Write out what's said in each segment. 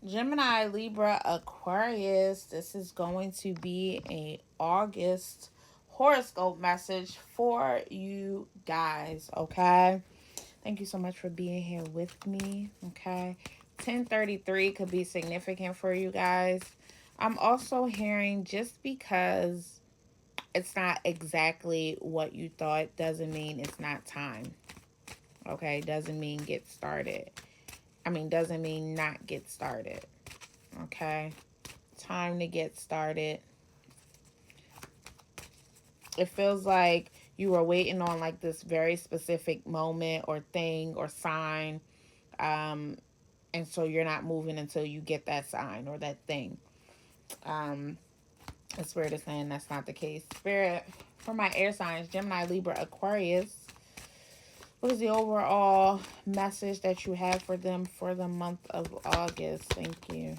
Gemini, Libra, Aquarius. This is going to be a August horoscope message for you guys, okay? Thank you so much for being here with me, okay? 1033 could be significant for you guys. I'm also hearing just because it's not exactly what you thought doesn't mean it's not time, okay? Doesn't mean get started. Doesn't mean not get started, okay? Time to get started. It feels like you were waiting on like this very specific moment or thing or sign. Um, and so you're not moving until you get that sign or that thing. Um, the Spirit is saying that's not the case. Spirit, for my air signs, Gemini, Libra, Aquarius, what is the overall message that you have for them for the month of August? Thank you.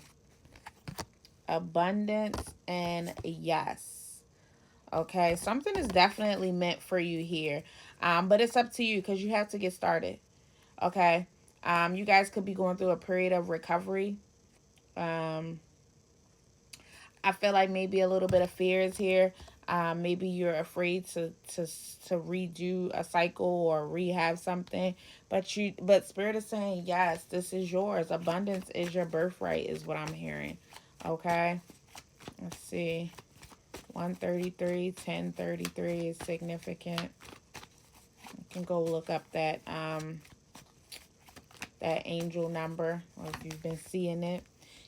Abundance and yes. Okay, something is definitely meant for you here, but it's up to you because you have to get started. Okay, you guys could be going through a period of recovery. Um, I feel like maybe a little bit of fear is here. Maybe you're afraid to redo a cycle or rehab something, but Spirit is saying yes, this is yours. Abundance is your birthright, is what I'm hearing. Okay, let's see. 133, 1033 is significant. You can go look up that angel number, or if you've been seeing it.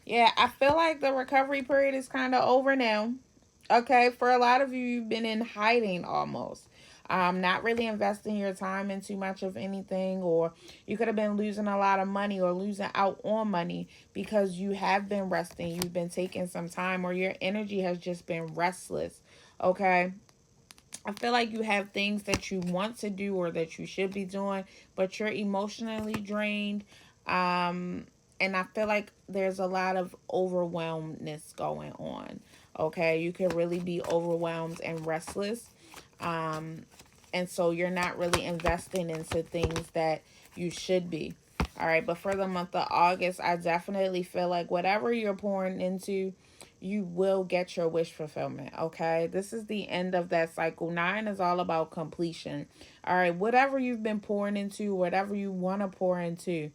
Yeah, I feel like the recovery period is kind of over now. Okay, for a lot of you, you've been in hiding almost. Not really investing your time in too much of anything, or you could have been losing a lot of money or losing out on money because you have been resting. You've been taking some time, or your energy has just been restless. Okay, I feel like you have things that you want to do or that you should be doing, but you're emotionally drained. Um, and I feel like there's a lot of overwhelmness going on. Okay, you can really be overwhelmed and restless. Um, and so you're not really investing into things that you should be. All right, but for the month of August, I definitely feel like whatever you're pouring into, you will get your wish fulfillment. Okay, this is the end of that cycle. 9 is all about completion. All right, whatever you've been pouring into, whatever you want to pour into,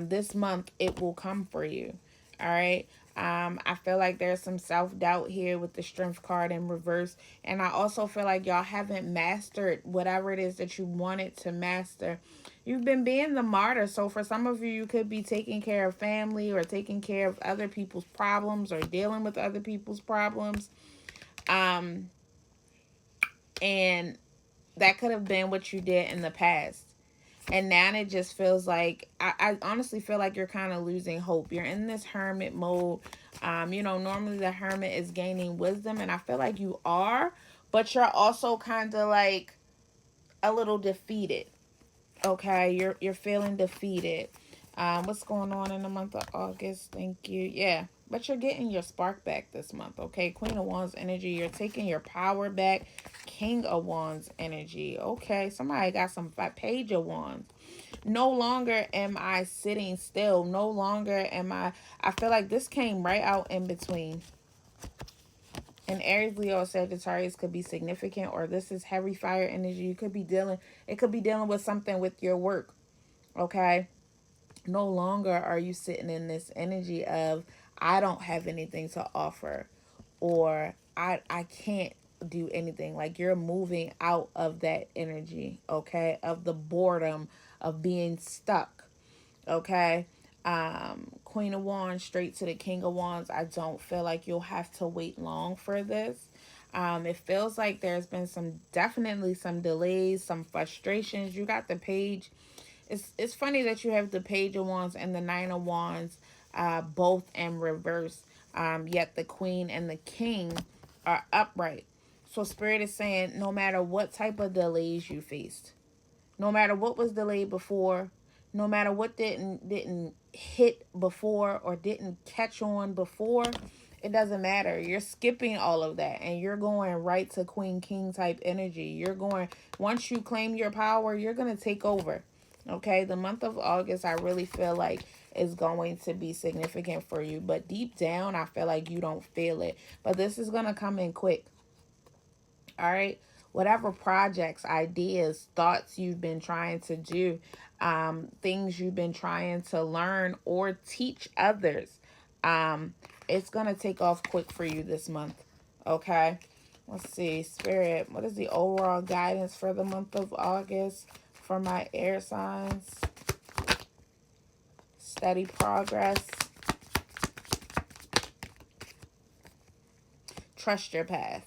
this month it will come for you. All right. I feel like there's some self doubt here with the strength card in reverse. And I also feel like y'all haven't mastered whatever it is that you wanted to master. You've been being the martyr. So for some of you, you could be taking care of family or taking care of other people's problems or dealing with other people's problems. Um, and that could have been what you did in the past. And now it just feels like I honestly feel like you're kind of losing hope. You're in this hermit mode. Normally the hermit is gaining wisdom, and I feel like you are, but you're also kind of like a little defeated. Okay, you're feeling defeated. What's going on in the month of August? Thank you. Yeah, but you're getting your spark back this month. Okay, Queen of Wands energy. You're taking your power back. King of Wands energy. Okay, somebody got some Page of Wands. No longer am I sitting still. No longer am I. I feel like this came right out in between. And Aries, Leo, Sagittarius could be significant, or this is heavy fire energy. You could be dealing. It could be dealing with something with your work. Okay, no longer are you sitting in this energy of I don't have anything to offer, or I can't do anything. Like you're moving out of that energy, okay, of the boredom of being stuck. Okay. Queen of Wands straight to the King of Wands. I don't feel like you'll have to wait long for this. It feels like there's been definitely some delays, some frustrations. You got the page. It's funny that you have the Page of Wands and the Nine of Wands, both in reverse. Yet the Queen and the King are upright. So Spirit is saying no matter what type of delays you faced, no matter what was delayed before, no matter what didn't hit before or didn't catch on before, it doesn't matter. You're skipping all of that and you're going right to Queen King type energy. You're going, once you claim your power, you're going to take over. Okay, the month of August, I really feel like is going to be significant for you. But deep down, I feel like you don't feel it. But this is going to come in quick. All right. Whatever projects, ideas, thoughts you've been trying to do, things you've been trying to learn or teach others, it's going to take off quick for you this month. Okay. Let's see. Spirit, what is the overall guidance for the month of August for my air signs? Steady progress. Trust your path.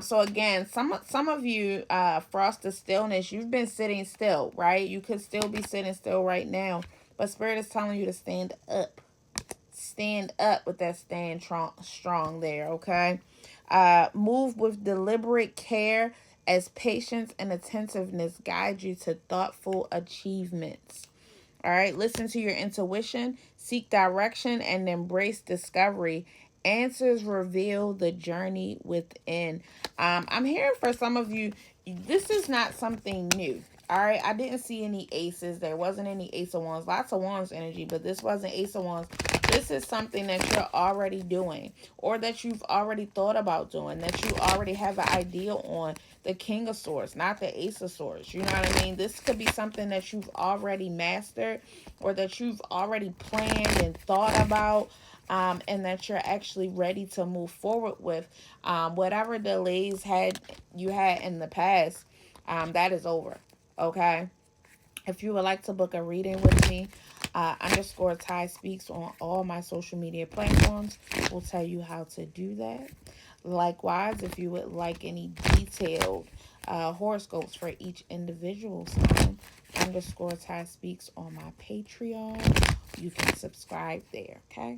So again, some of you, frost of stillness, you've been sitting still, right? You could still be sitting still right now, but Spirit is telling you to stand up. Stand up with that stand strong there, okay? Move with deliberate care as patience and attentiveness guide you to thoughtful achievements. All right, listen to your intuition, seek direction, and embrace discovery. Answers reveal the journey within. I'm hearing for some of you, this is not something new. All right, I didn't see any aces. There wasn't any ace of wands. Lots of wands energy, but this wasn't ace of wands. This is something that you're already doing, or that you've already thought about doing, that you already have an idea on. The King of Swords, not the Ace of Swords. You know what I mean? This could be something that you've already mastered, or that you've already planned and thought about, and that you're actually ready to move forward with. Whatever delays you had in the past, that is over. Okay. If you would like to book a reading with me, underscore Ty Speaks on all my social media platforms will tell you how to do that. Likewise, if you would like any detailed horoscopes for each individual sign, underscore Ty Speaks on my Patreon, you can subscribe there, okay?